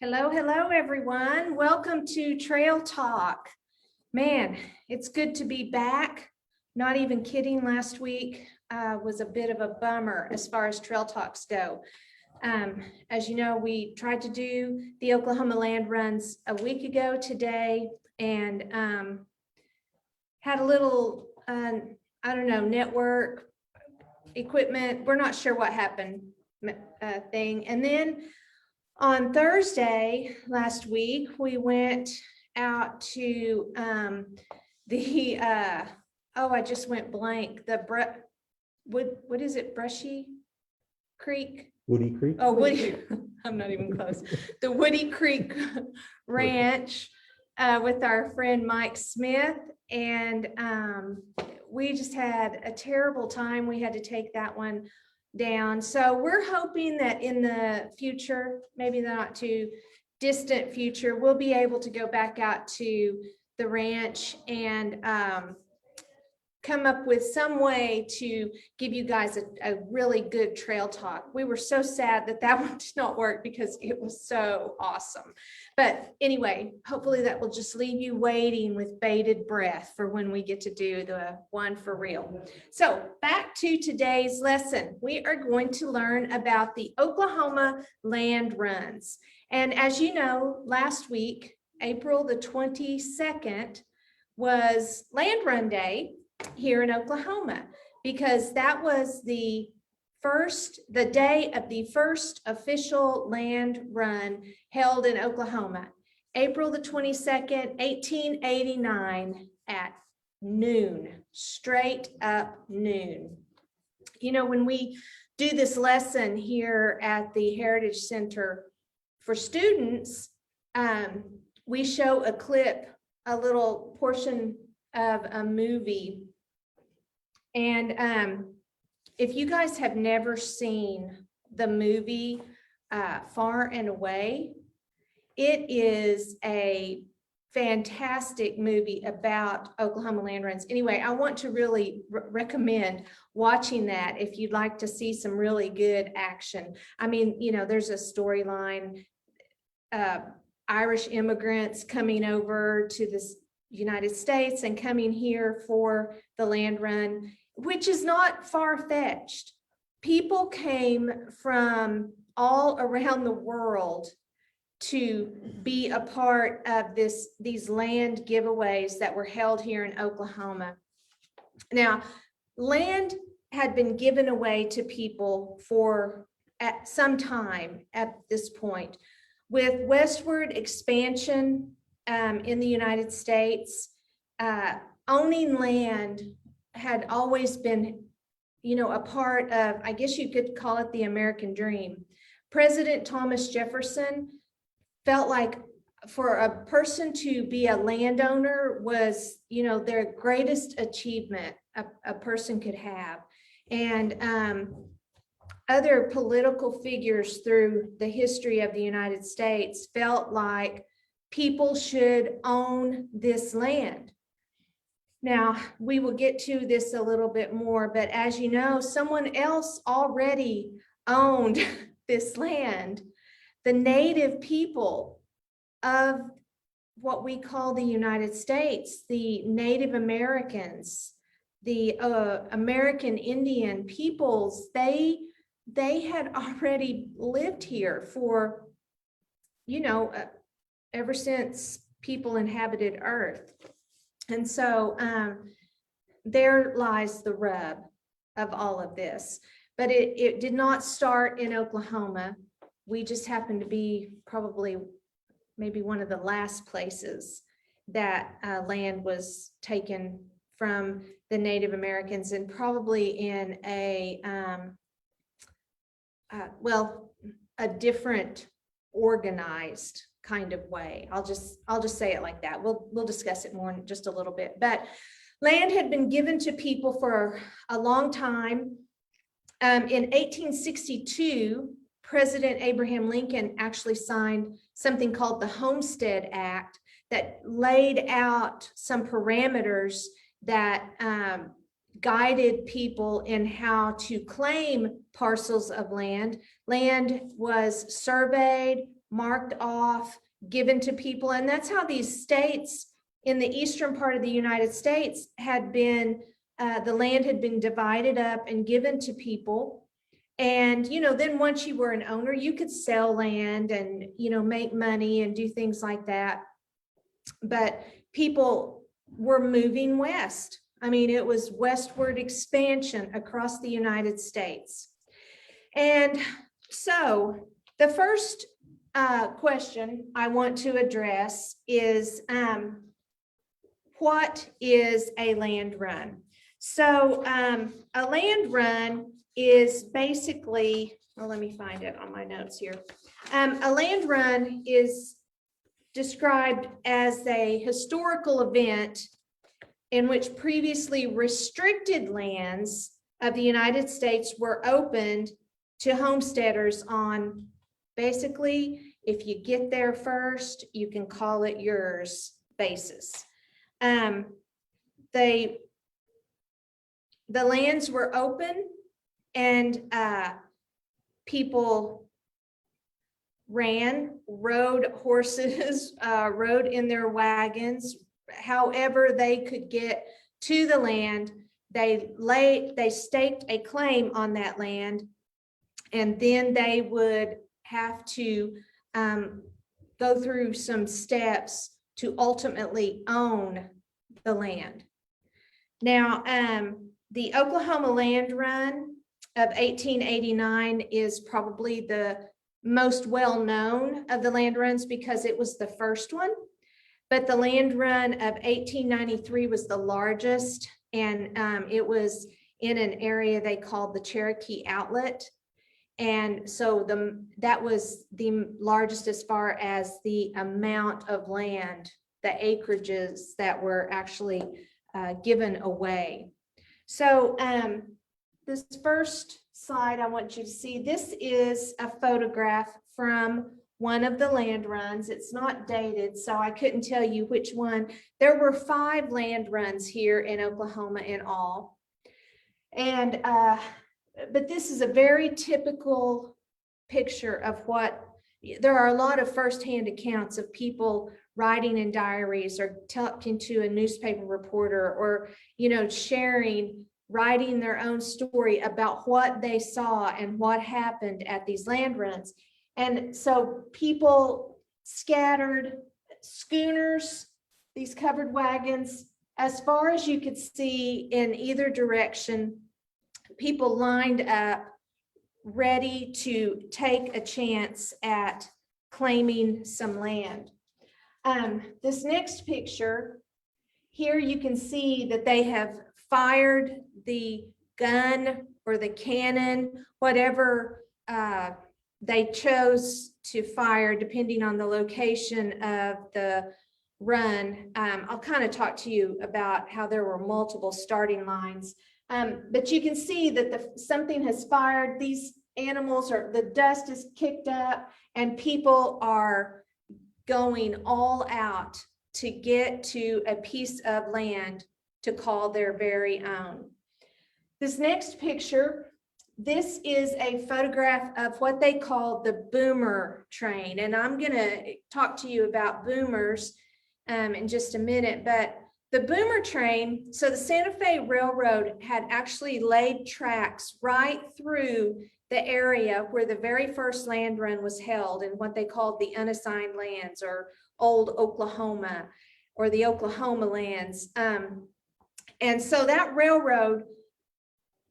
Hello, everyone. Welcome to Trail Talk. Man, it's good to be back. Not even kidding, last week was a bit of a bummer as far as Trail Talks go. As you know, we tried to do the Oklahoma land runs a week ago today and had a little, network equipment. We're not sure what happened thing. And then on Thursday last week, we went out to I just went blank. What is it? Brushy Creek? Woody Creek? Oh, Woody, I'm not even close. The Woody Creek Ranch with our friend Mike Smith. And we just had a terrible time. We had to take that one down. So we're hoping that in the future, maybe the not too distant future, we'll be able to go back out to the ranch and come up with some way to give you guys a really good trail talk. We were so sad that one did not work because it was so awesome. But anyway, hopefully that will just leave you waiting with bated breath for when we get to do the one for real. So back to today's lesson. We are going to learn about the Oklahoma land runs. And as you know, last week, April the 22nd was Land Run Day here in Oklahoma, because that was the day of the first official land run held in Oklahoma, April the 22nd, 1889 at noon, straight up noon. You know, when we do this lesson here at the Heritage Center for students, we show a clip, a little portion of a movie. And if you guys have never seen the movie Far and Away, it is a fantastic movie about Oklahoma land runs. Anyway, I want to really recommend watching that if you'd like to see some really good action. I mean, you know, there's a storyline, Irish immigrants coming over to this United States and coming here for the land run, which is not far-fetched. People came from all around the world to be a part of these land giveaways that were held here in Oklahoma. Now, land had been given away to people for at some time at this point. With westward expansion in the United States, owning land had always been, you know, a part of, I guess you could call it the American dream. President Thomas Jefferson felt like for a person to be a landowner was, you know, their greatest achievement a person could have. And other political figures through the history of the United States felt like people should own this land. Now, we will get to this a little bit more, but as you know, someone else already owned this land. The native people of what we call the United States, the Native Americans, the American Indian peoples, they had already lived here for, you know, ever since people inhabited Earth. And so there lies the rub of all of this. But it did not start in Oklahoma. We just happened to be probably maybe one of the last places that land was taken from the Native Americans, and probably in a different organized kind of way. I'll just say it like that. We'll discuss it more in just a little bit. But land had been given to people for a long time. In 1862, President Abraham Lincoln actually signed something called the Homestead Act that laid out some parameters that guided people in how to claim parcels of land. Land was surveyed, marked off, given to people. And that's how these states in the eastern part of the United States had been, the land had been divided up and given to people. And, then once you were an owner, you could sell land and, make money and do things like that. But people were moving west. I mean, it was westward expansion across the United States. And so the first question I want to address is, what is a land run? So a land run is basically, well, let me find it on my notes here. A land run is described as a historical event in which previously restricted lands of the United States were opened to homesteaders on basically, if you get there first, you can call it yours basis. The lands were open and people rode horses, rode in their wagons, however they could get to the land. They staked a claim on that land, and then they would have to go through some steps to ultimately own the land. Now, the Oklahoma Land Run of 1889 is probably the most well-known of the land runs because it was the first one. But the land run of 1893 was the largest, and it was in an area they called the Cherokee Outlet. And so that was the largest as far as the amount of land, the acreages that were actually given away. So this first slide I want you to see, this is a photograph from one of the land runs. It's not dated, so I couldn't tell you which one. There were 5 land runs here in Oklahoma in all. And but this is a very typical picture of what, there are a lot of firsthand accounts of people writing in diaries or talking to a newspaper reporter or, sharing, writing their own story about what they saw and what happened at these land runs. And so people scattered, schooners, these covered wagons, as far as you could see in either direction, people lined up ready to take a chance at claiming some land. This next picture, here you can see that they have fired the gun or the cannon, whatever they chose to fire, depending on the location of the run. I'll kind of talk to you about how there were multiple starting lines. But you can see that something has fired. These animals the dust is kicked up and people are going all out to get to a piece of land to call their very own. This next picture, this is a photograph of what they call the boomer train. And I'm gonna talk to you about boomers in just a minute, but the boomer train, so the Santa Fe Railroad had actually laid tracks right through the area where the very first land run was held in what they called the unassigned lands or old Oklahoma or the Oklahoma lands. And so that railroad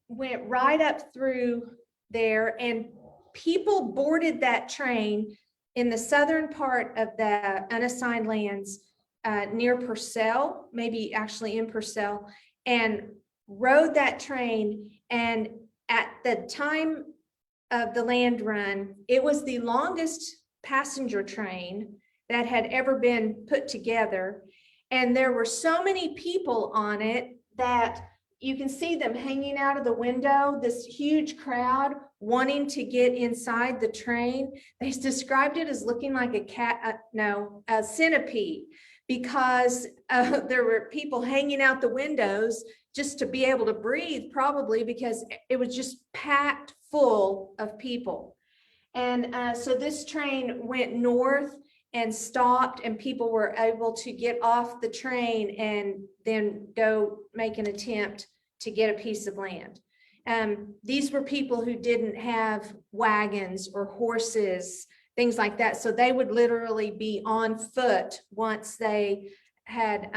went right up through there and people boarded that train in the southern part of the unassigned lands near Purcell, maybe actually in Purcell, and rode that train. And at the time of the land run, it was the longest passenger train that had ever been put together. And there were so many people on it that you can see them hanging out of the window, this huge crowd wanting to get inside the train. They described it as looking like a centipede, because there were people hanging out the windows just to be able to breathe, probably because it was just packed full of people. And so this train went north and stopped, and people were able to get off the train and then go make an attempt to get a piece of land. These were people who didn't have wagons or horses, things like that. So they would literally be on foot once they had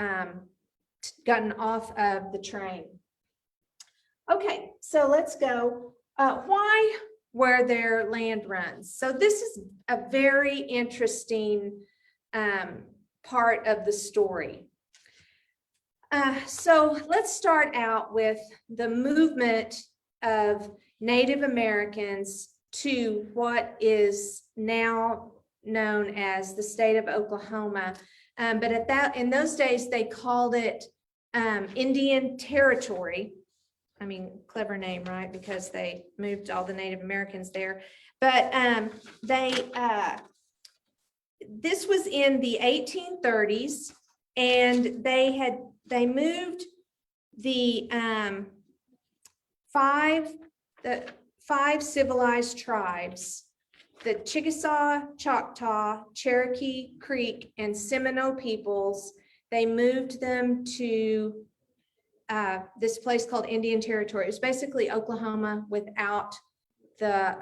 gotten off of the train. Okay, so let's go. Why were there land runs? So this is a very interesting part of the story. So let's start out with the movement of Native Americans to what is now known as the state of Oklahoma. But in those days, they called it Indian Territory. I mean, clever name, right? Because they moved all the Native Americans there. But this was in the 1830s, and they moved the five civilized tribes, the Chickasaw, Choctaw, Cherokee, Creek, and Seminole peoples. They moved them to this place called Indian Territory. It was basically Oklahoma without the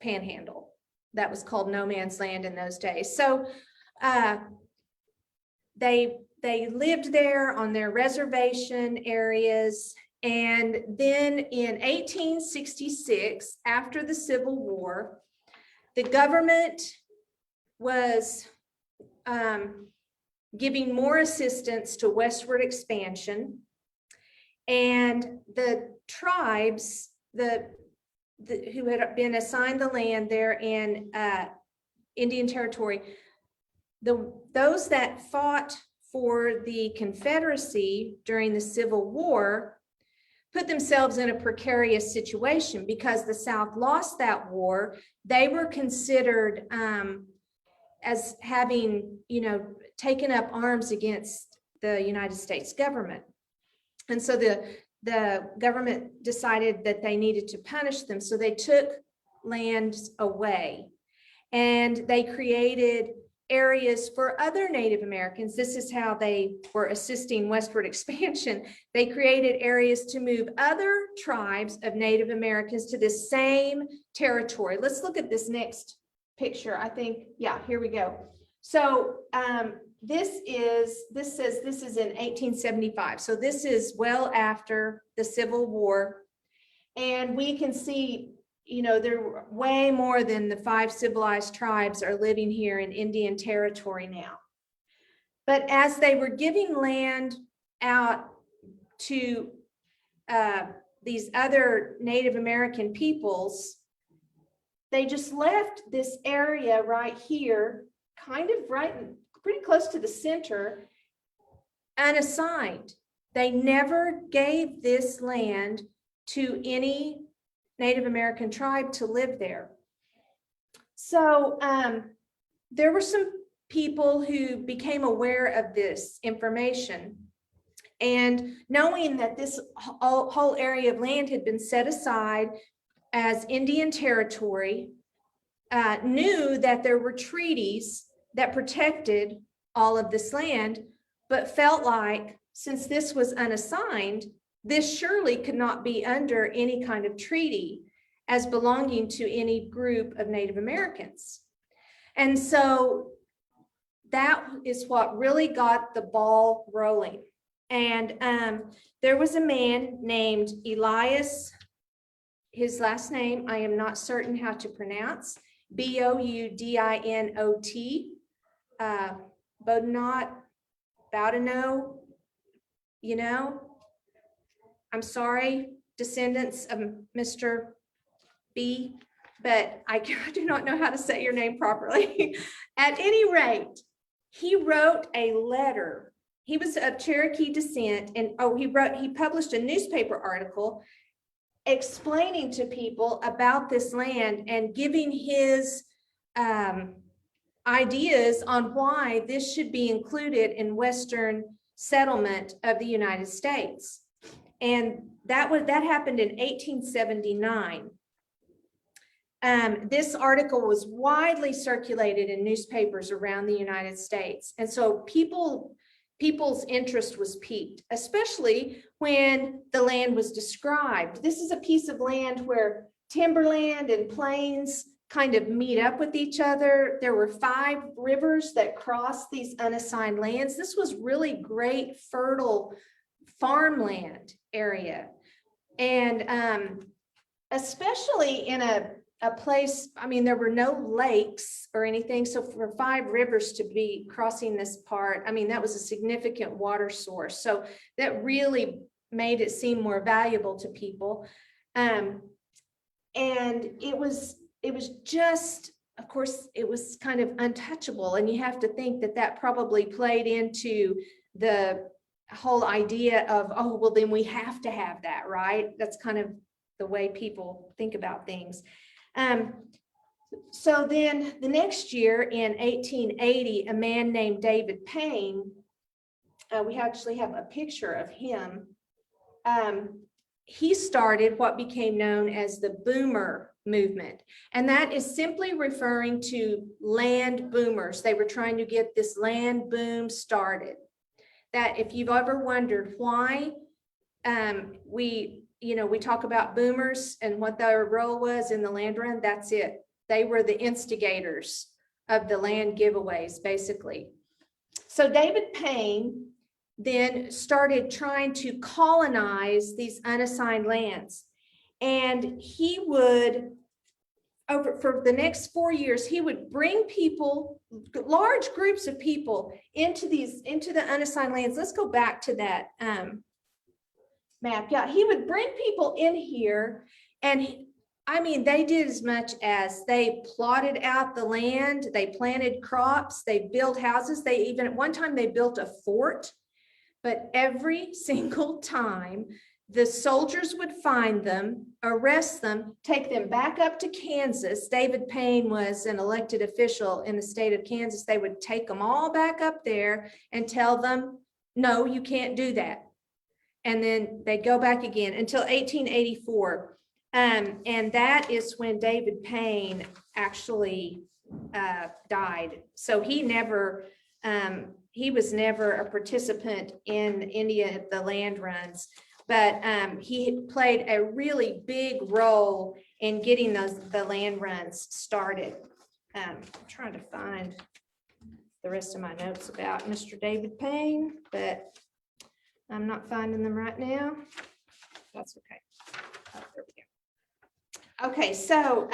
panhandle. That was called no man's land in those days. So they lived there on their reservation areas. And then in 1866, after the Civil War, the government was giving more assistance to westward expansion. And the tribes who had been assigned the land there in Indian Territory, those that fought for the Confederacy during the Civil War put themselves in a precarious situation because the South lost that war. They were considered as having, taken up arms against the United States government. And so the government decided that they needed to punish them. So they took lands away, and they created areas for other Native Americans. This is how they were assisting westward expansion. They created areas to move other tribes of Native Americans to this same territory. Let's look at this next picture. I think, yeah, here we go. So this says this is in 1875. So this is well after the Civil War. And we can see, there are way more than the 5 civilized tribes are living here in Indian Territory now. But as they were giving land out to these other Native American peoples, they just left this area right here, kind of pretty close to the center, unassigned. They never gave this land to any Native American tribe to live there. So there were some people who became aware of this information, and knowing that this whole area of land had been set aside as Indian Territory, knew that there were treaties that protected all of this land, but felt like since this was unassigned, this surely could not be under any kind of treaty as belonging to any group of Native Americans. And so that is what really got the ball rolling. And there was a man named Elias, his last name I am not certain how to pronounce, Boudinot, Boudinot, I'm sorry, descendants of Mr. B, but I do not know how to say your name properly. At any rate, he wrote a letter. He was of Cherokee descent, and he published a newspaper article explaining to people about this land and giving his ideas on why this should be included in Western settlement of the United States. And that happened in 1879. This article was widely circulated in newspapers around the United States. And so people's interest was piqued, especially when the land was described. This is a piece of land where timberland and plains kind of meet up with each other. There were 5 rivers that crossed these unassigned lands. This was really great, fertile farmland area. And especially in a place, I mean, there were no lakes or anything. So for 5 rivers to be crossing this part, I mean, that was a significant water source. So that really made it seem more valuable to people. And it was just, of course, it was kind of untouchable. And you have to think that that probably played into the whole idea of, oh, well, then we have to have that, right? That's kind of the way people think about things. So then the next year in 1880, a man named David Payne, we actually have a picture of him. He started what became known as the boomer movement. And that is simply referring to land boomers. They were trying to get this land boom started. That if you've ever wondered why we talk about boomers and what their role was in the land run, that's it. They were the instigators of the land giveaways, basically. So David Payne then started trying to colonize these unassigned lands. And he would, for the next 4 years, he would bring people, large groups of people into the unassigned lands. Let's go back to that map. Yeah, he would bring people in here, and I mean, they did as much as they plotted out the land, they planted crops, they built houses, they even at one time they built a fort. But every single time the soldiers would find them, arrest them, take them back up to Kansas. David Payne was an elected official in the state of Kansas. They would take them all back up there and tell them, no, you can't do that. And then they'd go back again until 1884. And that is when David Payne actually died. So he was never a participant in any of the land runs, but he played a really big role in getting the land runs started. I'm trying to find the rest of my notes about Mr. David Payne, but I'm not finding them right now. That's okay. Oh, there we go. Okay, so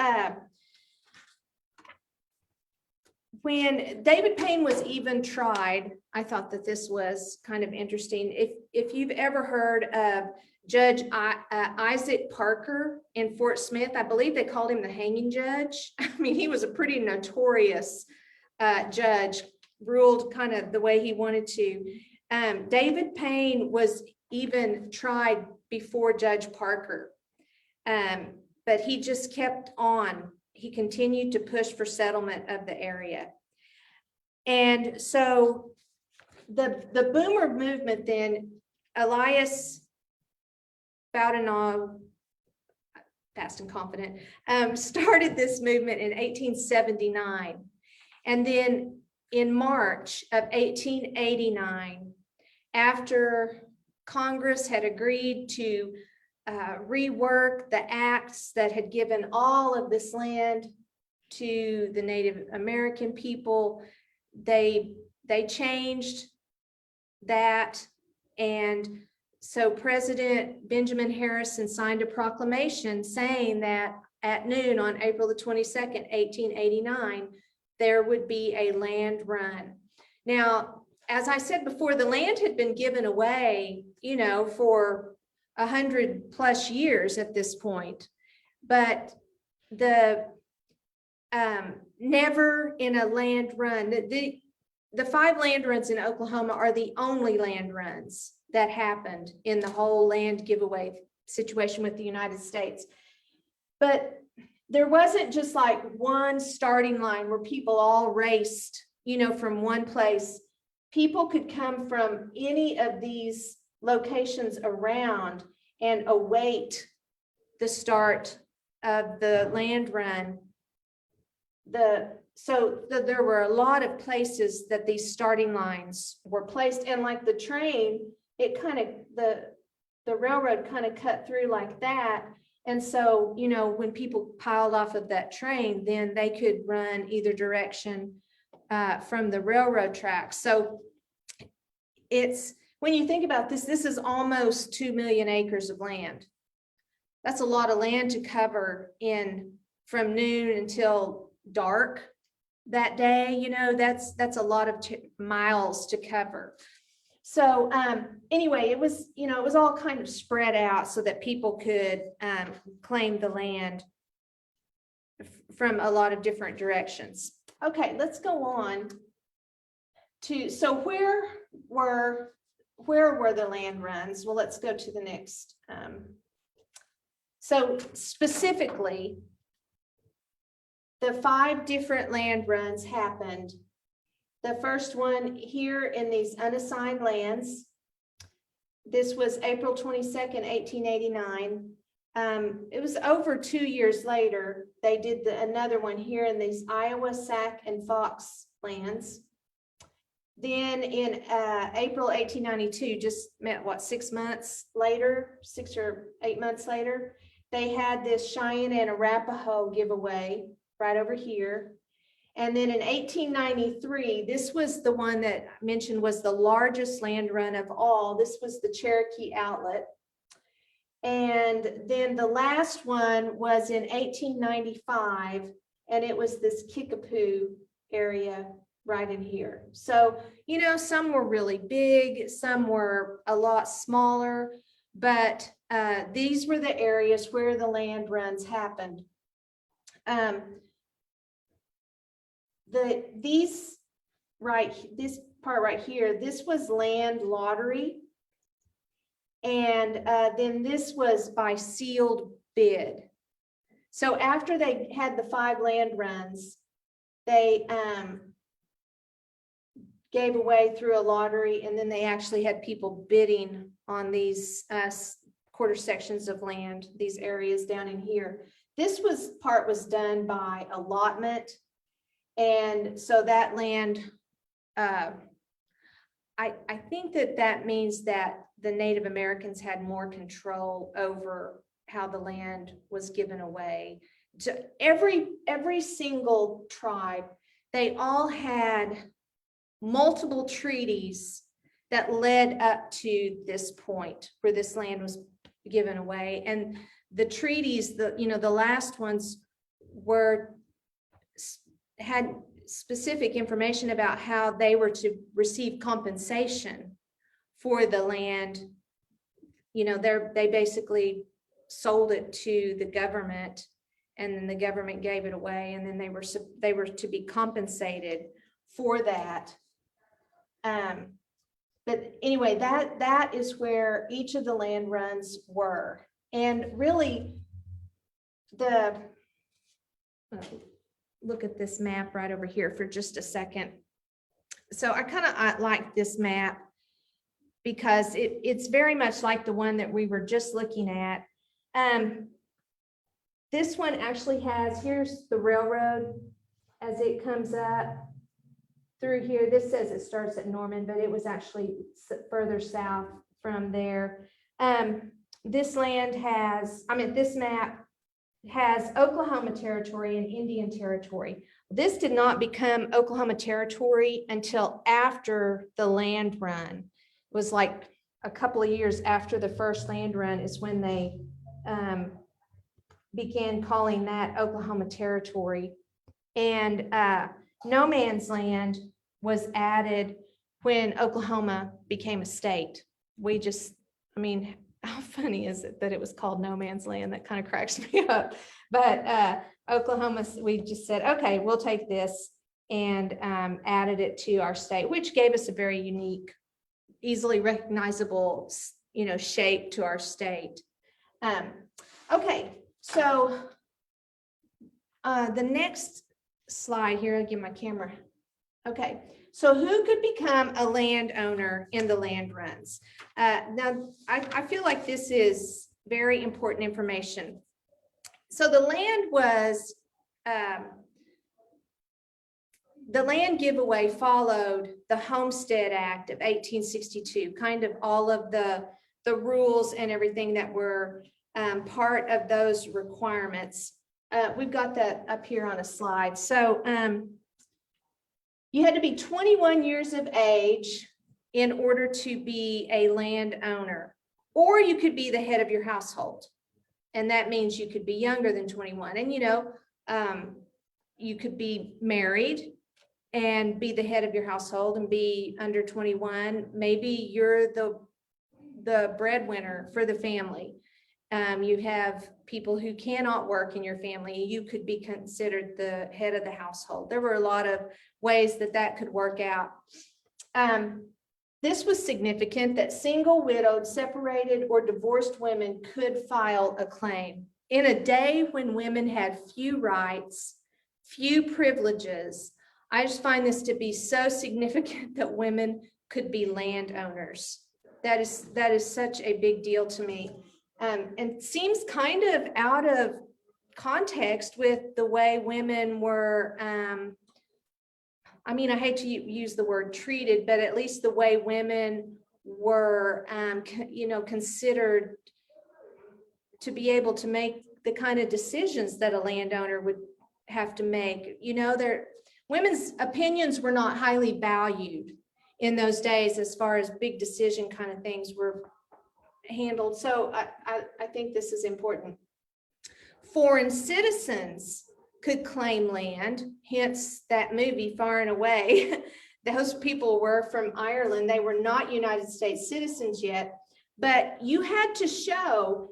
when David Payne was even tried, I thought that this was kind of interesting. If you've ever heard of Judge Isaac Parker in Fort Smith, I believe they called him the hanging judge. I mean, he was a pretty notorious judge, ruled kind of the way he wanted to. David Payne was even tried before Judge Parker, but he just kept on. He continued to push for settlement of the area. And so the boomer movement then, Elias Boudinot, fast and confident, started this movement in 1879. And then in March of 1889, after Congress had agreed to rework the acts that had given all of this land to the Native American people, they changed that. And so President Benjamin Harrison signed a proclamation saying that at noon on April the 22nd, 1889, there would be a land run. Now, as I said before, the land had been given away, for 100+ years at this point, but never in a land run. The 5 land runs in Oklahoma are the only land runs that happened in the whole land giveaway situation with the United States. But there wasn't just like one starting line where people all raced, from one place. People could come from any of these locations around and await the start of the land run there were a lot of places that these starting lines were placed, and like the train, it kind of, the railroad kind of cut through like that. And so, you know, when people piled off of that train, then they could run either direction from the railroad tracks. So it's, when you think about this, this is almost 2 million acres of land. That's a lot of land to cover in from noon until dark that day. You know, that's a lot of miles to cover. So anyway, it was, you know, it was all kind of spread out so that people could claim the land from a lot of different directions. Okay, let's go on to, so where were the land runs? Well, let's go to the next. So specifically, the 5 different land runs happened. The first one here in these unassigned lands. This was April 22nd, 1889. It was over 2 years later, they did another one here in these Iowa, Sac, and Fox lands. Then in April 1892, just met what, 6 months later, 6 or 8 months later, they had this Cheyenne and Arapaho giveaway right over here. And then in 1893, this was the one that I mentioned was the largest land run of all. This was the Cherokee Outlet. And then the last one was in 1895, and it was this Kickapoo area right in here. So, you know, some were really big, some were a lot smaller, but these were the areas where the land runs happened. This part right here, this was land lottery. And then this was by sealed bid. So after they had the 5 land runs, they gave away through a lottery, and then they actually had people bidding on these quarter sections of land, these areas down in here. This part was done by allotment. And so that land, I think that means that the Native Americans had more control over how the land was given away. To every single tribe, they all had multiple treaties that led up to this point where this land was given away. And the treaties, the last ones had specific information about how they were to receive compensation for the land. You know, they basically sold it to the government, and then the government gave it away, and then they were to be compensated for that. But anyway, that is where each of the land runs were. And really, look at this map right over here for just a second. So I like this map because it's very much like the one that we were just looking at. This one actually has, here's the railroad as it comes up through here. This says it starts at Norman, but it was actually further south from there. This land has, this map has Oklahoma Territory and Indian Territory. This did not become Oklahoma Territory until after the land run. It was like a couple of years after the first land run is when they began calling that Oklahoma Territory. And no man's land was added when Oklahoma became a state. How funny is it that it was called no man's land? That kind of cracks me up. But Oklahoma, we just said, okay, we'll take this and added it to our state, which gave us a very unique, easily recognizable, shape to our state. Okay, so the next slide here, I'll give my camera. Okay, so who could become a landowner in the land runs? Now, I feel like this is very important information. So the land was the land giveaway followed the Homestead Act of 1862, kind of all of the rules and everything that were part of those requirements. We've got that up here on a slide. So you had to be 21 years of age in order to be a landowner, or you could be the head of your household. And that means you could be younger than 21. And, you could be married and be the head of your household and be under 21. Maybe you're the breadwinner for the family. You have people who cannot work in your family. You could be considered the head of the household. There were a lot of ways that could work out. This was significant that single, widowed, separated, or divorced women could file a claim. In a day when women had few rights, few privileges, I just find this to be so significant that women could be landowners. That is such a big deal to me. And seems kind of out of context with the way women were, I hate to use the word treated, but at least the way women were, considered to be able to make the kind of decisions that a landowner would have to make. Women's opinions were not highly valued in those days as far as big decision kind of things were handled. So I think this is important. Foreign citizens could claim land, hence that movie Far and Away. Those people were from Ireland. They were not United States citizens yet, but you had to show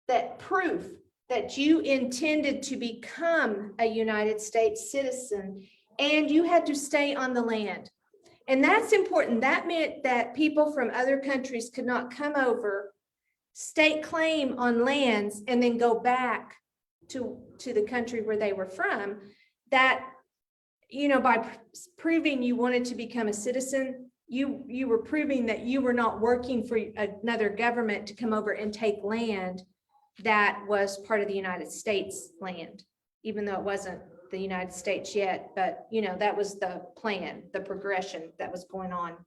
that proof that you intended to become a United States citizen, and you had to stay on the land. And that's important. That meant that people from other countries could not come over, stake claim on lands, and then go back to the country where they were from. That, by proving you wanted to become a citizen, you were proving that you were not working for another government to come over and take land that was part of the United States land, even though it wasn't the United States yet. But, that was the plan, the progression that was going on.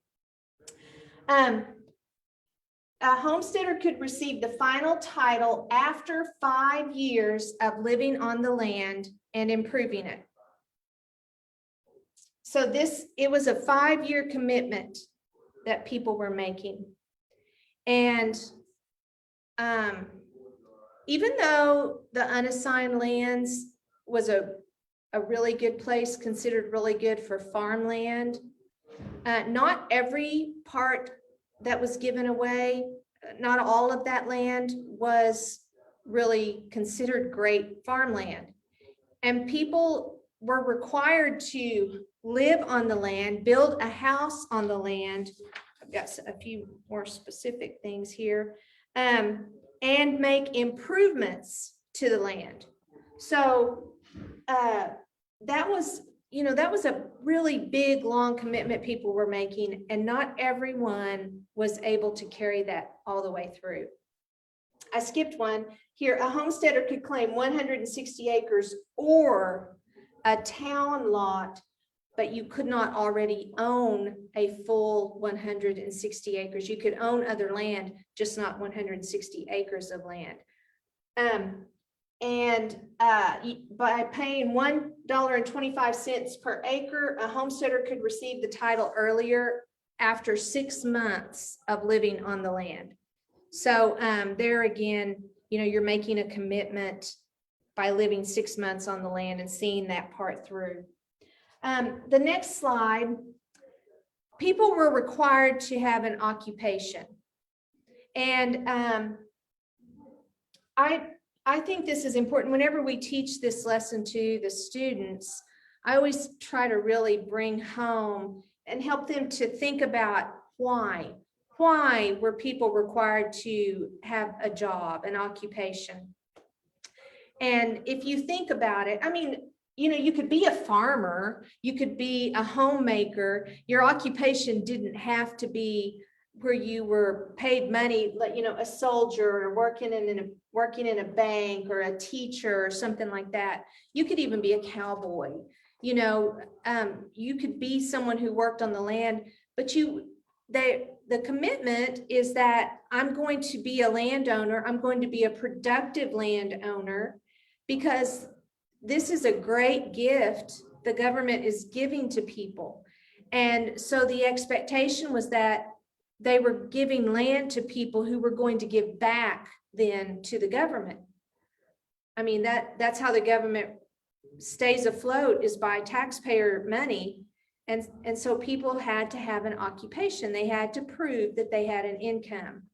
A homesteader could receive the final title after 5 years of living on the land and improving it. So it was a 5-year commitment that people were making. And even though the unassigned lands was a really good place, considered really good for farmland, not every part that was given away, not all of that land was really considered great farmland. And people were required to live on the land, build a house on the land. I've got a few more specific things here, and make improvements to the land. So that was a really big, long commitment people were making, and not everyone was able to carry that all the way through. I skipped one here. A homesteader could claim 160 acres or a town lot, but you could not already own a full 160 acres. You could own other land, just not 160 acres of land. By paying $1.25 per acre, a homesteader could receive the title earlier after 6 months of living on the land. So there again, you're making a commitment by living 6 months on the land and seeing that part through. The next slide, people were required to have an occupation. And I think this is important. Whenever we teach this lesson to the students, I always try to really bring home and help them to think about why. Why were people required to have a job, an occupation? And if you think about it, you could be a farmer, you could be a homemaker. Your occupation didn't have to be where you were paid money, like, a soldier or working in a bank or a teacher or something like that. You could even be a cowboy. you know, you could be someone who worked on the land, but the commitment is that I'm going to be a landowner. I'm going to be a productive landowner, because this is a great gift the government is giving to people. And so the expectation was that they were giving land to people who were going to give back then to the government. I mean, that's how the government stays afloat, is by taxpayer money. And so people had to have an occupation. They had to prove that they had an income.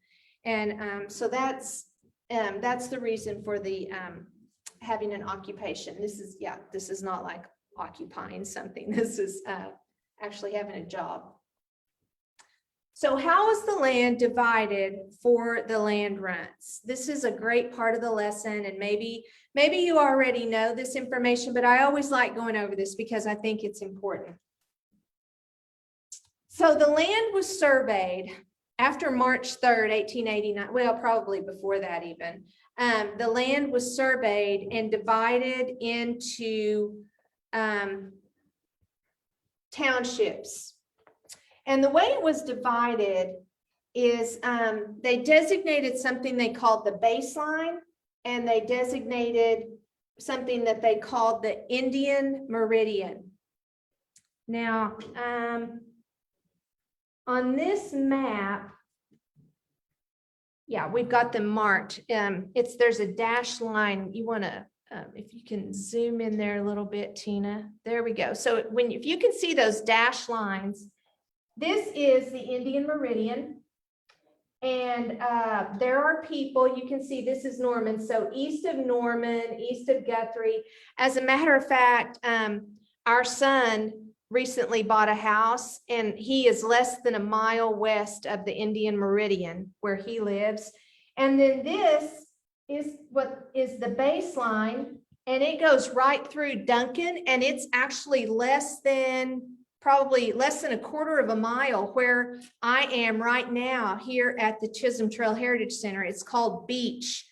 And so that's the reason for the having an occupation. This is not like occupying something. This is actually having a job. So how is the land divided for the land rents? This is a great part of the lesson, and maybe you already know this information, but I always like going over this because I think it's important. So the land was surveyed after March 3rd, 1889, well, probably before that even. The land was surveyed and divided into townships. And the way it was divided is they designated something they called the baseline, and they designated something that they called the Indian Meridian. Now, on this map, yeah, we've got them marked. There's a dashed line. You want to, if you can zoom in there a little bit, Tina. There we go. So if you can see those dashed lines, this is the Indian Meridian. And there are people, you can see this is Norman. So east of Norman, east of Guthrie. As a matter of fact, our son recently bought a house, and he is less than a mile west of the Indian Meridian where he lives. And then this is what is the baseline, and it goes right through Duncan, and it's actually probably less than a quarter of a mile where I am right now here at the Chisholm Trail Heritage Center. It's called Beach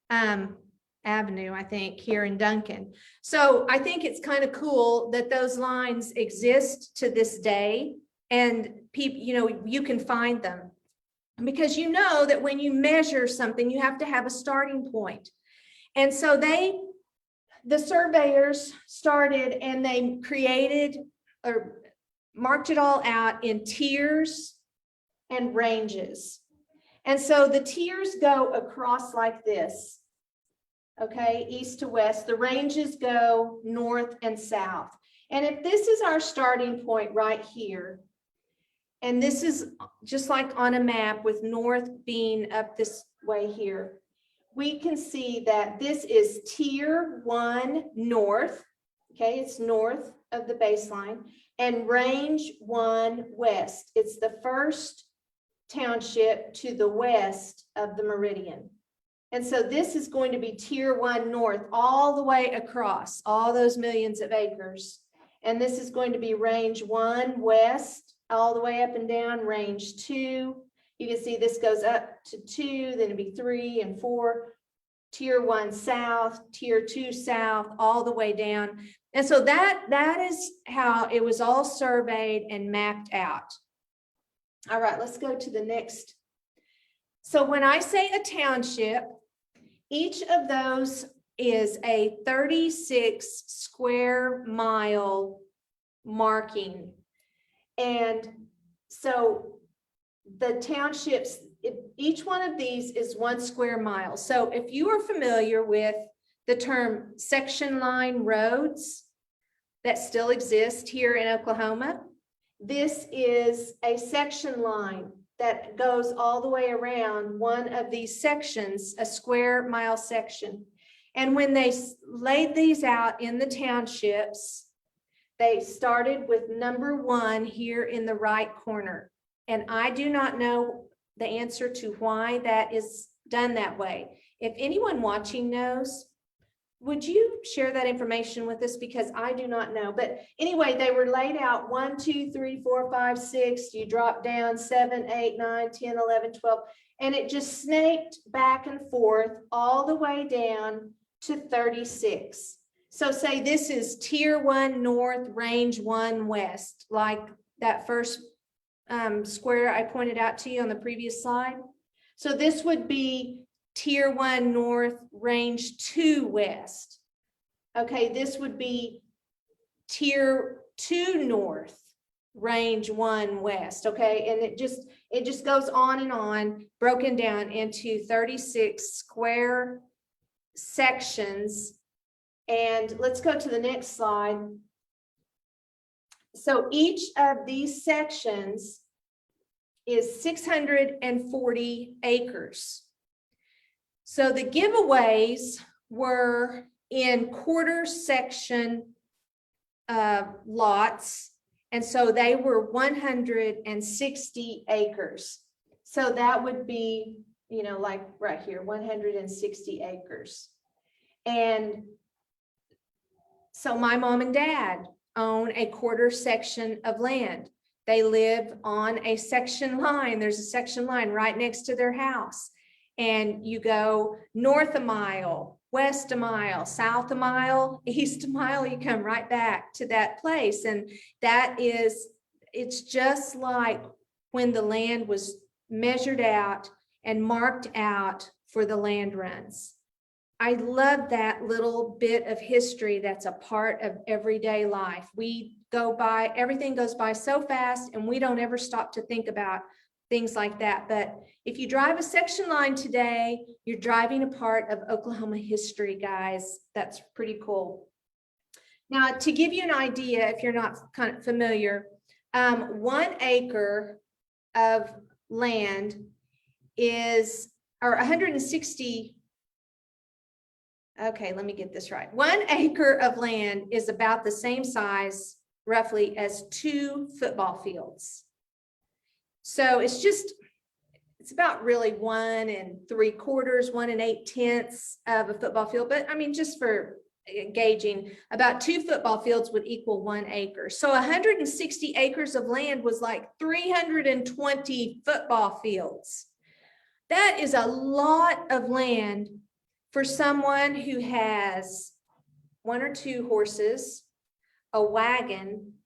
Avenue, I think, here in Duncan. So I think it's kind of cool that those lines exist to this day, and people, you can find them, because you know that when you measure something, you have to have a starting point. And so the surveyors started, and they created or marked it all out in tiers and ranges. And so the tiers go across like this. Okay, east to west. The ranges go north and south. And if this is our starting point right here, and this is just like on a map with north being up this way here, we can see that this is tier 1 north. Okay, it's north of the baseline, and range 1 west. It's the first township to the west of the meridian. And so this is going to be tier 1 north all the way across all those millions of acres. And this is going to be range 1 west all the way up and down, range 2. You can see this goes up to 2, then it'd be 3 and 4, tier 1 south, tier 2 south, all the way down. And so that is how it was all surveyed and mapped out. All right, let's go to the next. So when I say a township, each of those is a 36 square mile marking. And so the townships, each one of these is 1 square mile. So if you are familiar with the term section line roads that still exist here in Oklahoma, this is a section line that goes all the way around one of these sections, a square mile section. And when they laid these out in the townships, they started with number 1 here in the right corner. And I do not know the answer to why that is done that way. If anyone watching knows, would you share that information with us? Because I do not know. But anyway, they were laid out 1, 2, 3, 4, 5, 6. You drop down 7, 8, 9, 10, 11, 12. And it just snaked back and forth all the way down to 36. So say this is Tier 1 North, Range 1 West, like that first square I pointed out to you on the previous slide. So this would be Tier 1 North, Range 2 West. Okay, this would be Tier 2 North, Range 1 West. Okay, and it just goes on and on, broken down into 36 square sections. And let's go to the next slide. So each of these sections is 640 acres. So the giveaways were in quarter section lots. And so they were 160 acres. So that would be, you know, like right here, 160 acres. And so my mom and dad own a quarter section of land. They live on a section line. There's a section line right next to their house. And you go north a mile, west a mile, south a mile, east a mile, you come right back to that place. And that is, it's just like when the land was measured out and marked out for the land runs. I love that little bit of history that's a part of everyday life. We go by, everything goes by so fast, and we don't ever stop to think about things like that. But if you drive a section line today, you're driving a part of Oklahoma history, guys. That's pretty cool. Now, to give you an idea, if you're not kind of familiar, 1 acre of land is, or 160. Okay, let me get this right. 1 acre of land is about the same size, roughly, as 2 football fields. So it's about really 1 3/4, 1 8/10 of a football field. But I mean, just for gauging, about 2 football fields would equal 1 acre. So 160 acres of land was like 320 football fields. That is a lot of land for someone who has 1 or 2 horses, a wagon,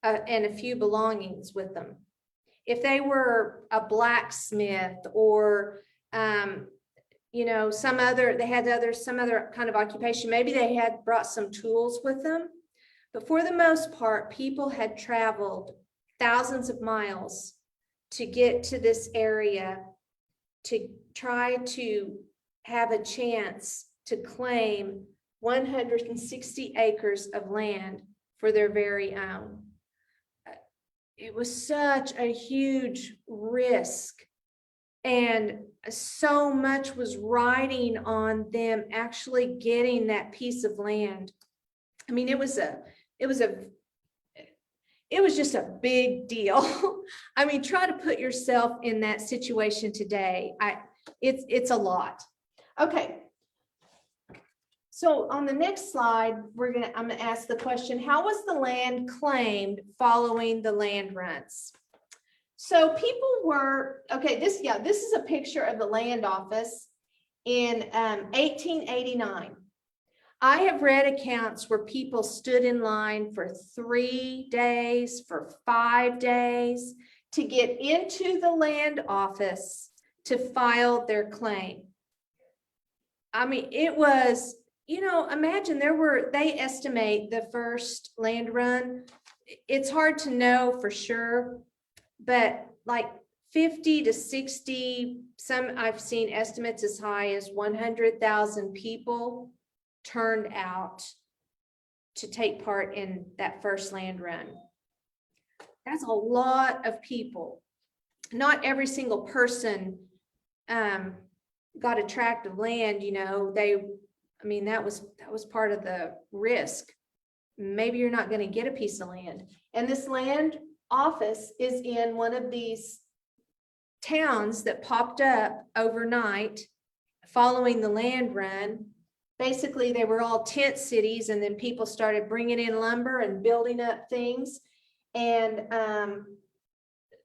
and a few belongings with them. If they were a blacksmith or, you know, some other kind of occupation, maybe they had brought some tools with them. But for the most part, people had traveled thousands of miles to get to this area to try to have a chance to claim 160 acres of land for their very own. It was such a huge risk, and so much was riding on them actually getting that piece of land. I mean, it was just a big deal. I mean, try to put yourself in that situation today. It's a lot. Okay. So on the next slide, I'm gonna ask the question, how was the land claimed following the land runs? So people were, okay, this is a picture of the land office in 1889. I have read accounts where people stood in line for 3 days, for 5 days to get into the land office to file their claim. I mean, it was, you know, imagine they estimate the first land run. It's hard to know for sure, but like 50 to 60, some I've seen estimates as high as 100,000 people turned out to take part in that first land run. That's a lot of people. Not every single person got a tract of land, you know. I mean, that was part of the risk. Maybe you're not going to get a piece of land. And this land office is in one of these towns that popped up overnight following the land run. Basically, they were all tent cities, and then people started bringing in lumber and building up things. And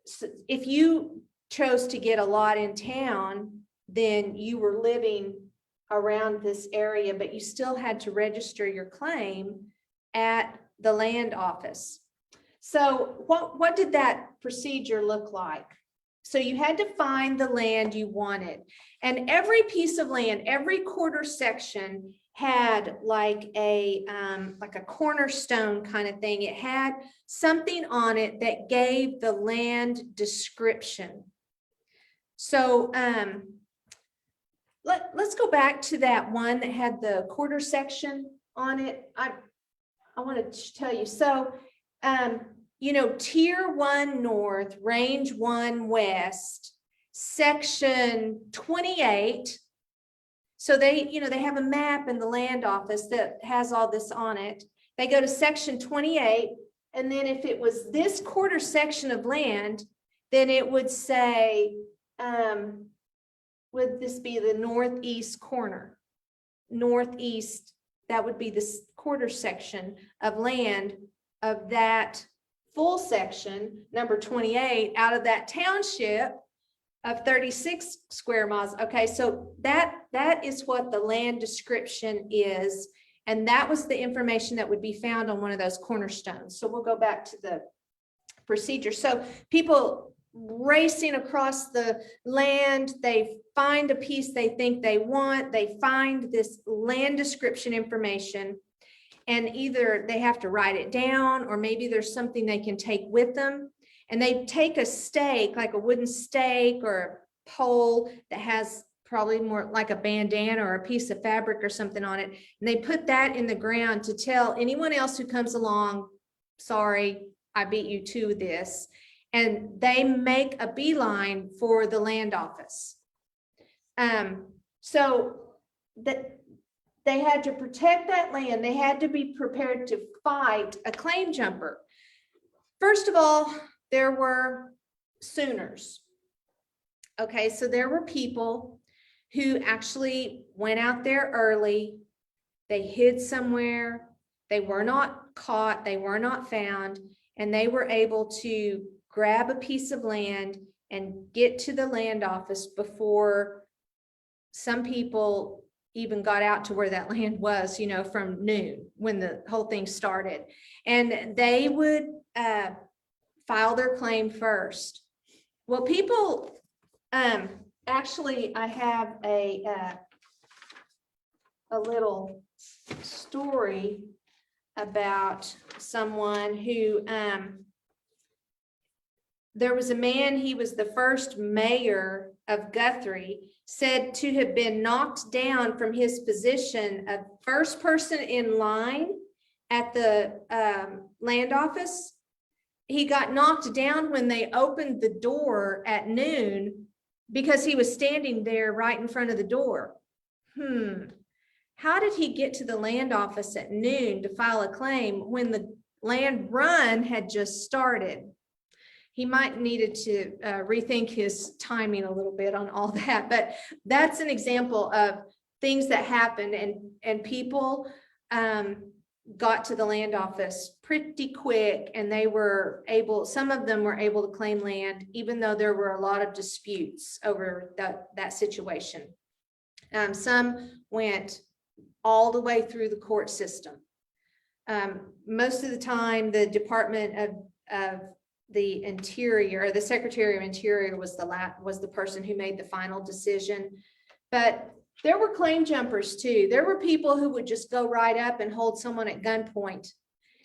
so if you chose to get a lot in town, then you were living around this area, but you still had to register your claim at the land office. So what did that procedure look like? So you had to find the land you wanted, and every piece of land, every quarter section had like a cornerstone kind of thing. It had something on it that gave the land description. So let's go back to that one that had the quarter section on it. I want to tell you. So you know, Tier 1 North, Range 1 West, Section 28. So they, you know, they have a map in the land office that has all this on it. They go to Section 28, and then if it was this quarter section of land, then it would say, would this be the northeast corner? Northeast, that would be this quarter section of land of that full section, number 28, out of that township of 36 square miles. Okay, so that is what the land description is. And that was the information that would be found on one of those cornerstones. So we'll go back to the procedure. So people racing across the land, they find a piece they think they want, they find this land description information, and either they have to write it down, or maybe there's something they can take with them. And they take a stake, like a wooden stake or a pole that has probably more like a bandana or a piece of fabric or something on it. And they put that in the ground to tell anyone else who comes along, sorry, I beat you to this. And they make a beeline for the land office. So that they had to protect that land. They had to be prepared to fight a claim jumper. First of all, there were Sooners. Okay, so there were people who actually went out there early. They hid somewhere. They were not caught. They were not found. And they were able to grab a piece of land and get to the land office before some people even got out to where that land was, you know, from noon when the whole thing started. And they would file their claim first. Well, people, actually, I have a little story about someone who, there was a man, he was the first mayor of Guthrie, said to have been knocked down from his position of first person in line at the land office. He got knocked down when they opened the door at noon because he was standing there right in front of the door. How did he get to the land office at noon to file a claim when the land run had just started? He might needed to rethink his timing a little bit on all that, but that's an example of things that happened, and people got to the land office pretty quick, and they were able, some of them were able to claim land, even though there were a lot of disputes over that situation. Some went all the way through the court system. Most of the time, the Department of the Interior, the Secretary of Interior was the person who made the final decision. But there were claim jumpers too. There were people who would just go right up and hold someone at gunpoint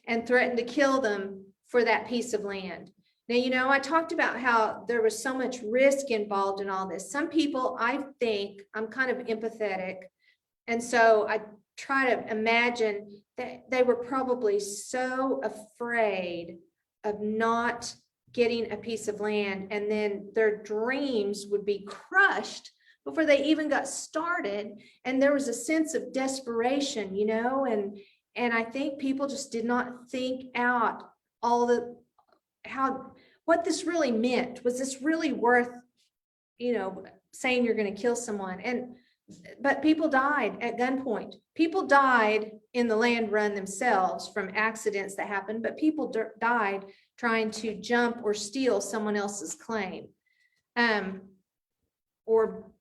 and threaten to kill them for that piece of land. Now, you know, I talked about how there was so much risk involved in all this. Some people, I think, I'm kind of empathetic. And so I try to imagine that they were probably so afraid of not getting a piece of land, and then their dreams would be crushed before they even got started. And there was a sense of desperation, you know, and I think people just did not think out all what this really meant. Was this really worth, you know, saying you're going to kill someone? But people died at gunpoint. People died in the land run themselves from accidents that happened, but people died trying to jump or steal someone else's claim. Or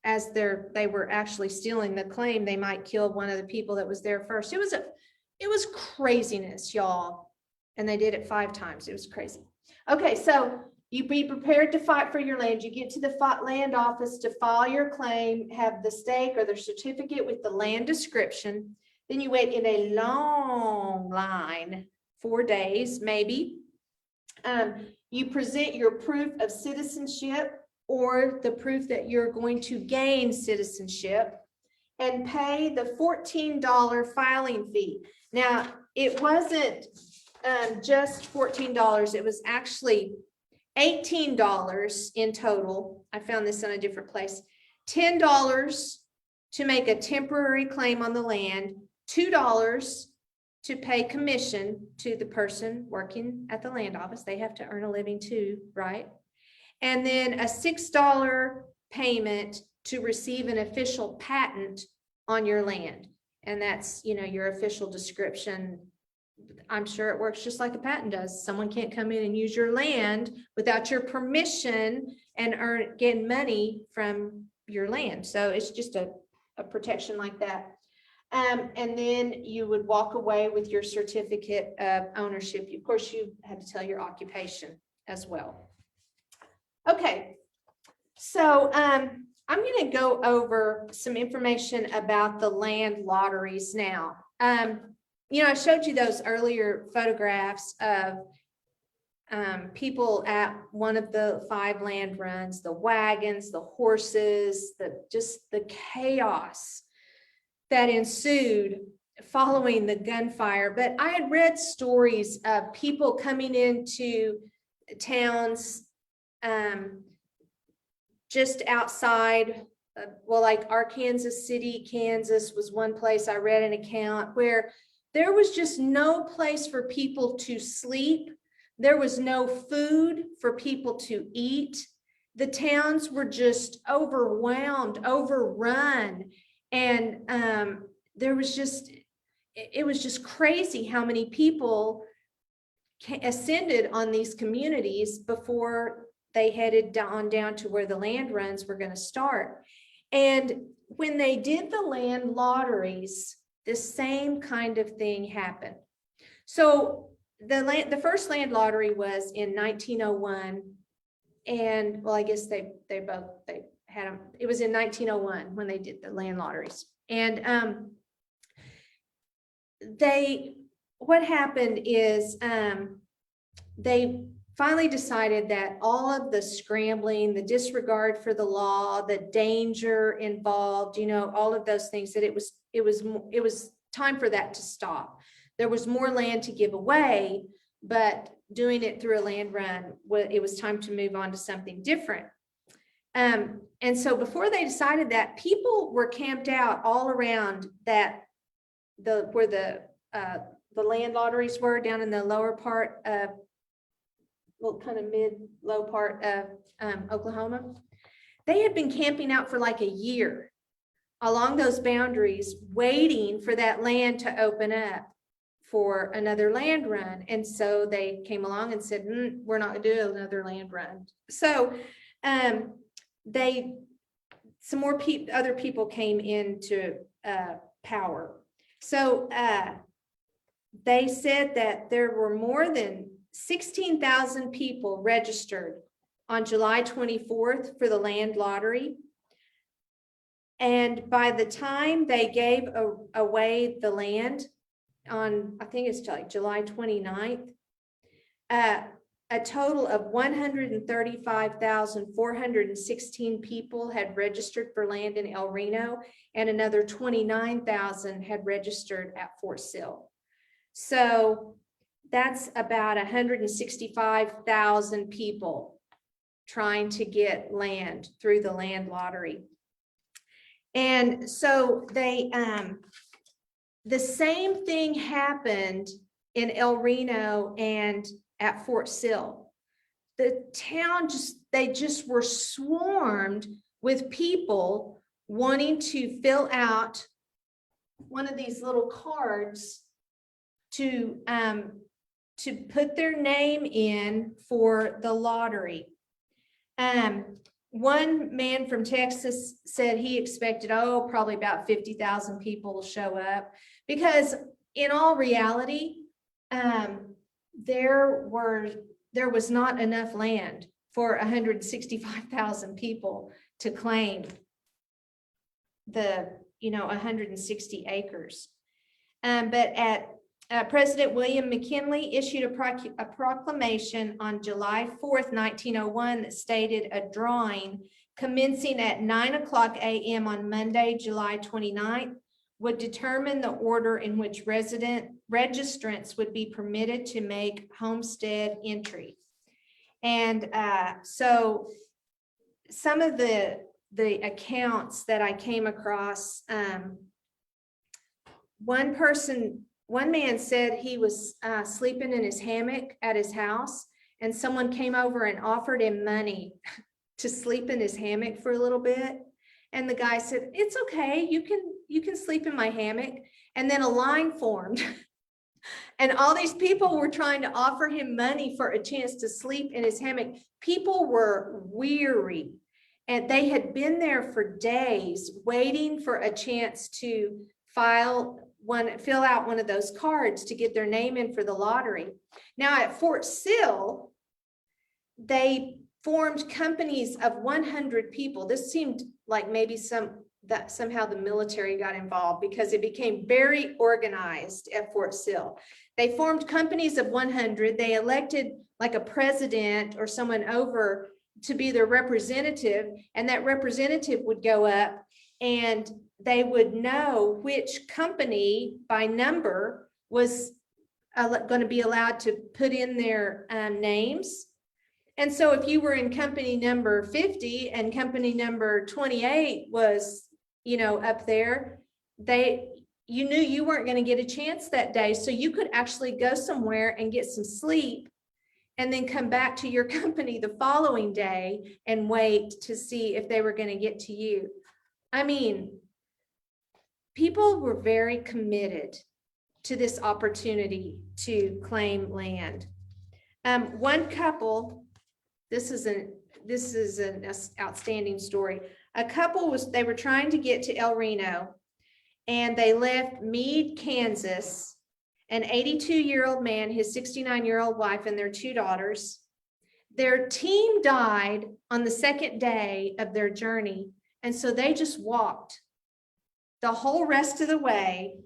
as they were actually stealing the claim, they might kill one of the people that was there first. It was craziness, y'all. And they did it 5 times. It was crazy. Okay, so you be prepared to fight for your land. You get to the land office to file your claim, have the stake or the certificate with the land description. Then you wait in a long line, 4 days, maybe. You present your proof of citizenship or the proof that you're going to gain citizenship and pay the $14 filing fee. Now, it wasn't just $14. It was actually $18 in total. I found this in a different place. $10 to make a temporary claim on the land, $2 to pay commission to the person working at the land office. They have to earn a living too, right? And then a $6 payment to receive an official patent on your land. And that's, your official description. I'm sure it works just like a patent does. Someone can't come in and use your land without your permission and get money from your land. So it's just a protection like that. And then you would walk away with your certificate of ownership. Of course, you had to tell your occupation as well. Okay, so I'm going to go over some information about the land lotteries now. I showed you those earlier photographs of people at one of the 5 land runs, the wagons, the horses, just the chaos that ensued following the gunfire. But I had read stories of people coming into towns just outside, like Arkansas City, Kansas was one place I read an account where there was just no place for people to sleep. There was no food for people to eat. The towns were just overwhelmed, overrun. And it was just crazy how many people ascended on these communities before they headed down to where the land runs were going to start. And when they did the land lotteries, the same kind of thing happened. So the first land lottery was in 1901, and well, I guess they had them. It was in 1901 when they did the land lotteries, and what happened is they finally decided that all of the scrambling, the disregard for the law, the danger involved, all of those things, that it was time for that to stop. There was more land to give away, but doing it through a land run, it was time to move on to something different. And so before they decided that, people were camped out all around where the land lotteries were, down in the lower part of, kind of low part of Oklahoma. They had been camping out for like a year along those boundaries, waiting for that land to open up for another land run. And so they came along and said, we're not going to do another land run. So other people came into power. So they said that there were more than 16,000 people registered on July 24th for the land lottery. And by the time they gave away the land on, I think it's like July 29th, a total of 135,416 people had registered for land in El Reno, and another 29,000 had registered at Fort Sill. So that's about 165,000 people trying to get land through the land lottery. And so the same thing happened in El Reno and at Fort Sill. The town they just were swarmed with people wanting to fill out one of these little cards to put their name in for the lottery. one man from Texas said he expected, probably about 50,000 people will show up, because in all reality, there was not enough land for 165,000 people to claim the 160 acres. But President William McKinley issued a proclamation on July 4th, 1901 that stated a drawing commencing at 9:00 a.m. on Monday, July 29th, would determine the order in which registrants would be permitted to make homestead entry. And so some of the accounts that I came across, one man said he was sleeping in his hammock at his house, and someone came over and offered him money to sleep in his hammock for a little bit. And the guy said, "It's okay, you can sleep in my hammock." And then a line formed. And all these people were trying to offer him money for a chance to sleep in his hammock. People were weary, and they had been there for days waiting for a chance to fill out one of those cards to get their name in for the lottery. Now at Fort Sill, they formed companies of 100 people. This seemed like maybe somehow the military got involved, because it became very organized at Fort Sill. They formed companies of 100. They elected like a president or someone over to be their representative, and that representative would go up and they would know which company by number was going to be allowed to put in their names. And so if you were in company number 50 and company number 28 was, up there, you knew you weren't going to get a chance that day. So you could actually go somewhere and get some sleep and then come back to your company the following day and wait to see if they were going to get to you. I mean, people were very committed to this opportunity to claim land. One couple, this is an outstanding story. A couple they were trying to get to El Reno, and they left Meade, Kansas, an 82-year-old man, his 69-year-old wife, and their 2 daughters. Their team died on the second day of their journey, and so they just walked the whole rest of the way.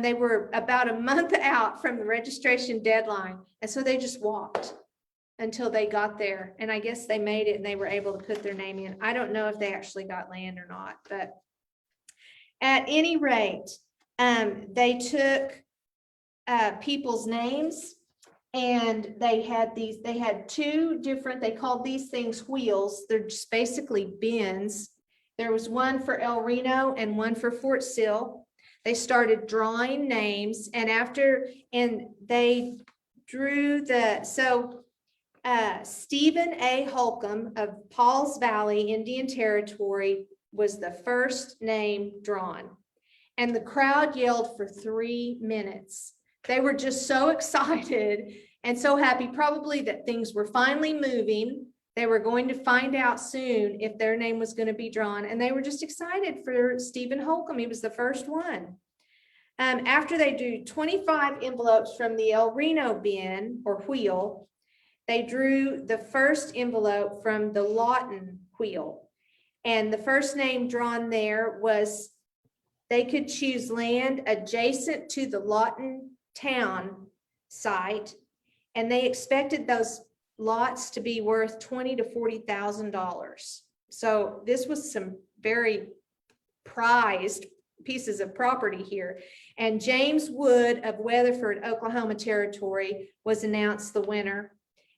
They were about a month out from the registration deadline, and so they just walked until they got there. And I guess they made it and they were able to put their name in. I don't know if they actually got land or not, but at any rate, they took people's names, and they had 2 different, they called these things wheels. They're just basically bins. There was one for El Reno and one for Fort Sill. They started drawing names, and they drew Stephen A. Holcomb of Pauls Valley, Indian Territory, was the first name drawn. And the crowd yelled for 3 minutes. They were just so excited and so happy, probably that things were finally moving. They were going to find out soon if their name was going to be drawn. And they were just excited for Stephen Holcomb. He was the first one. After they drew 25 envelopes from the El Reno bin or wheel, they drew the first envelope from the Lawton wheel. And the first name drawn there was, they could choose land adjacent to the Lawton town site, and they expected those lots to be worth $20,000 to $40,000. So this was some very prized pieces of property here. And James Wood of Weatherford, Oklahoma Territory, was announced the winner.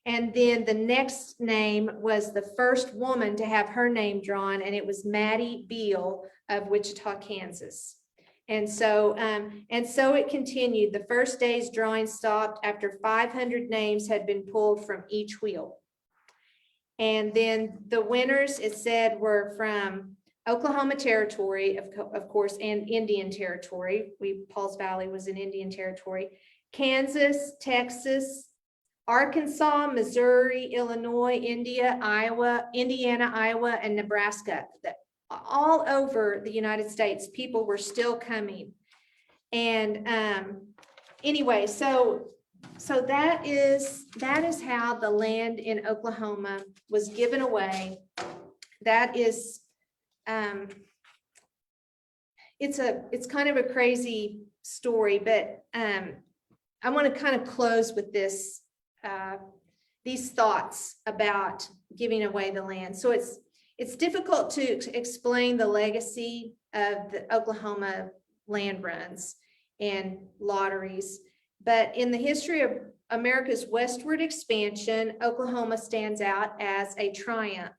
And then the next name was the first woman to have her name drawn, and it was Maddie Beal of Wichita, Kansas. And so it continued. The first day's drawing stopped after 500 names had been pulled from each wheel. And then the winners, it said, were from Oklahoma Territory, of course, and Indian Territory. Pauls Valley was in Indian Territory. Kansas, Texas, Arkansas, Missouri, Illinois, Indiana, Iowa, and Nebraska. All over the United States, people were still coming. And anyway, so that is how the land in Oklahoma was given away. That is, it's kind of a crazy story, but I want to kind of close with this, these thoughts about giving away the land. So it's difficult to explain the legacy of the Oklahoma land runs and lotteries, but in the history of America's westward expansion, Oklahoma stands out as a triumph.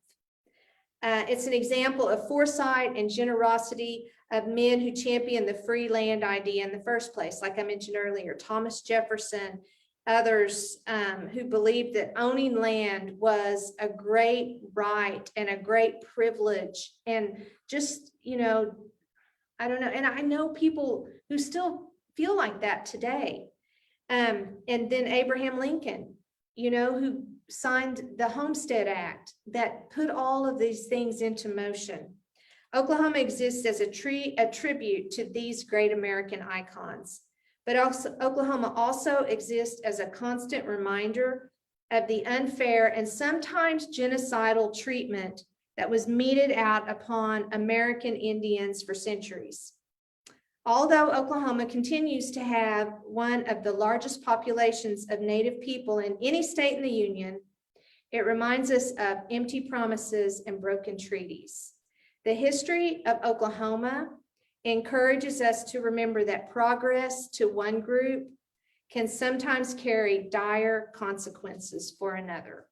It's an example of foresight and generosity of men who championed the free land idea in the first place. Like I mentioned earlier, Thomas Jefferson, others who believed that owning land was a great right and a great privilege. And just, you know, I don't know. And I know people who still feel like that today. And then Abraham Lincoln, you know, who signed the Homestead Act that put all of these things into motion. Oklahoma exists as a tribute to these great American icons, but also Oklahoma also exists as a constant reminder of the unfair and sometimes genocidal treatment that was meted out upon American Indians for centuries. Although Oklahoma continues to have one of the largest populations of Native people in any state in the Union, it reminds us of empty promises and broken treaties. The history of Oklahoma encourages us to remember that progress to one group can sometimes carry dire consequences for another.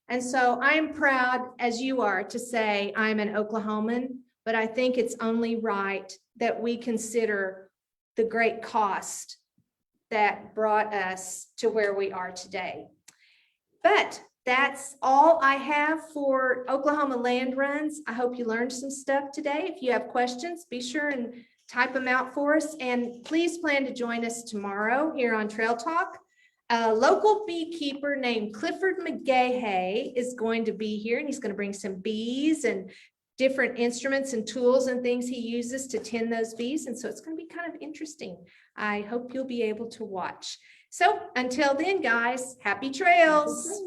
And so I'm proud, as you are, to say I'm an Oklahoman, but I think it's only right that we consider the great cost that brought us to where we are today. But that's all I have for Oklahoma land runs. I hope you learned some stuff today. If you have questions, be sure and type them out for us. And please plan to join us tomorrow here on Trail Talk. A local beekeeper named Clifford McGahey is going to be here, and he's going to bring some bees and different instruments and tools and things he uses to tend those bees. And so it's going to be kind of interesting. I hope you'll be able to watch. So until then, guys, happy trails.